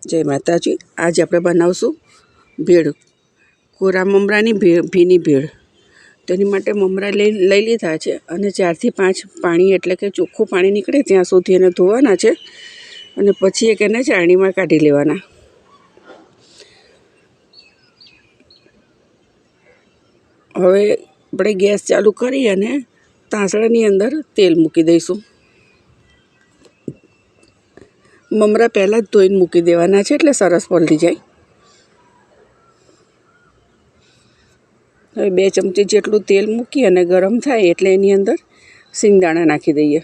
જય માતાજી। आज આપણે બનાવશું ભેળ, કોરા મમરાની ભીની ભેળ। તેની માટે મમરા લઈ લીધા છે અને 4 થી 5 પાણી એટલે કે ચોખ્ખું પાણી નીકળે ત્યાં સુધી એને ધોવાના છે અને પછી એક એને ચાળણીમાં કાઢી લેવાના। હવે આપણે ગેસ ચાલુ કરી અને તાંસળાની અંદર તેલ મૂકી દઈશું। મમરા પહેલાં જ ધોઈને મૂકી દેવાના છે એટલે સરસ પલળી જાય। હવે 2 ચમચી જેટલું તેલ મૂકી અને ગરમ થાય એટલે એની અંદર સિંગદાણા નાખી દઈએ।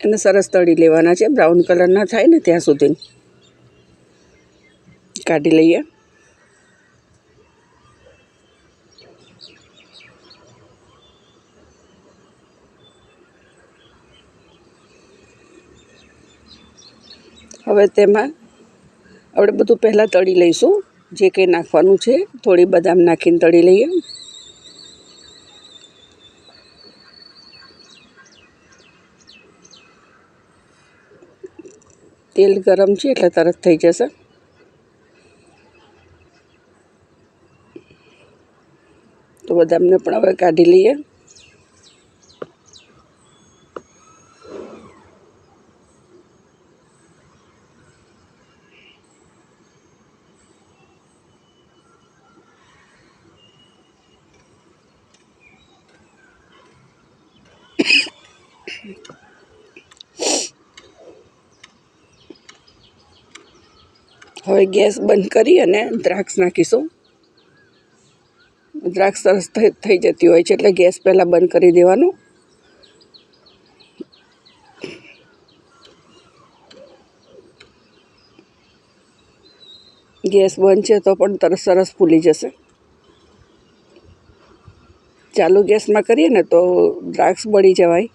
એને સરસ તળી લેવાના છે, બ્રાઉન કલરના થાય ને ત્યાં સુધી કાઢી લઈએ। હવે તેમાં આપણે બધું પહેલાં તળી લઈશું, જે કંઈ નાખવાનું છે। થોડી બદામ નાખીને તળી લઈએ। તેલ ગરમ છે એટલે તરત થઈ જશે। તો બદામને પણ હવે કાઢી લઈએ। હવે ગેસ બંધ કરી અને દ્રાક્ષ નાખીશું। દ્રાક્ષ સરસ થઈ જતી હોય છે એટલે ગેસ પહેલાં બંધ કરી દેવાનો। ગેસ બંધ છે તો પણ તરત સરસ ફૂલી જશે। ચાલુ ગેસમાં કરીએ ને તો દ્રાક્ષ બળી જવાય,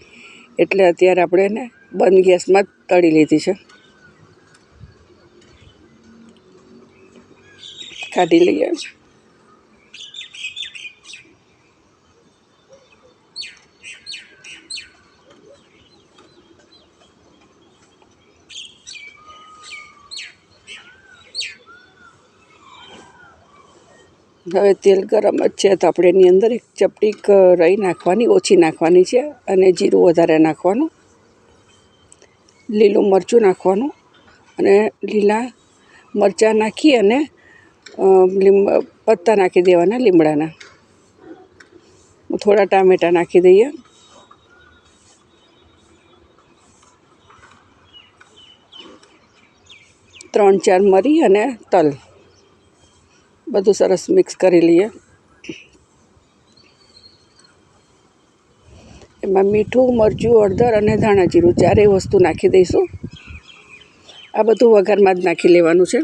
એટલે અત્યારે આપણે એને બંધ ગેસમાં તળી લીધી છે। કાઢી લઈએ। હવે તેલ ગરમ જ છે તો આપણે એની અંદર એક ચપટીક રાઈ નાખવાની, ઓછી નાખવાની છે, અને જીરું વધારે નાખવાનું। લીલું મરચું નાખવાનું અને લીલા મરચાં નાખી અને પત્તા નાખી દેવાના લીમડાના। થોડા ટામેટાં નાખી દઈએ। ત્રણ ચાર મરી અને તલ બધું સરસ મિક્સ કરી લઈએ। એમાં મીઠું, મરચું, હળદર અને ધાણા જીરું 4 વસ્તુ નાખી દઈશું। આ બધું વઘારમાં જ નાખી લેવાનું છે।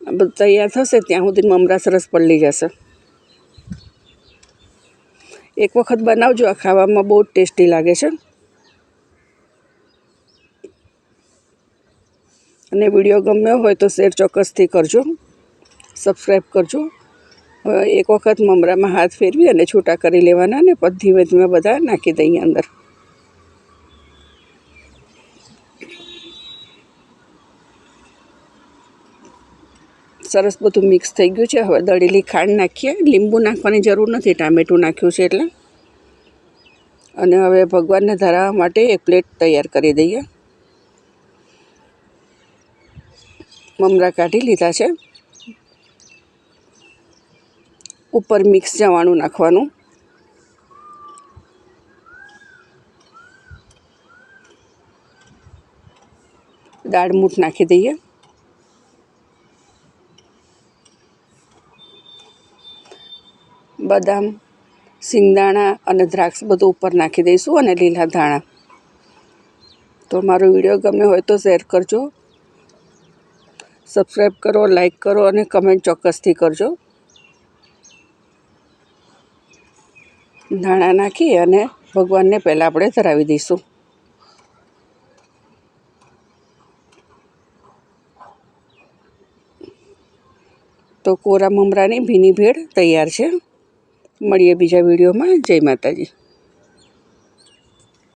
આ બધું તૈયાર થશે ત્યાં સુધી મમરા સરસ પલળી જશે। એક વખત બનાવજો, આ ખાવામાં બહુ ટેસ્ટી લાગે છે। અને વિડીયો ગમ્યો હોય તો શેર ચોક્કસથી કરજો, સબસ્ક્રાઈબ કરજો। એક વખત મમરામાં હાથ ફેરવી અને છૂટા કરી લેવાના ને પછી ધીમે ધીમે બધા નાખી દઈએ અંદર। સરસ બધું મિક્સ થઈ ગયું છે। હવે દળેલી ખાંડ નાખીએ। લીંબુ નાખવાની જરૂર નથી, ટામેટું નાખ્યું છે એટલે। અને હવે ભગવાનને ધરાવવા માટે એક પ્લેટ તૈયાર કરી દઈએ। મમરા કાઢી લીધા છે। ઉપર મિક્સ ચવાણું નાખવાનું। દાળ મૂઠ નાખી દઈએ। બદામ, સિંગદાણા અને દ્રાક્ષ બધું ઉપર નાખી દઈશું અને લીલા ધાણા। તો મારો વિડીયો ગમ્યો હોય તો શેર કરજો, સબસ્ક્રાઈબ કરો, લાઈક કરો અને કમેન્ટ ચોક્કસથી કરજો। ધાણા નાખી અને ભગવાનને પહેલાં આપણે ધરાવી દઈશું। તો કોરા મમરાની ભીની ભેળ તૈયાર છે। મળીએ બીજા વિડીયોમાં. જય માતાજી.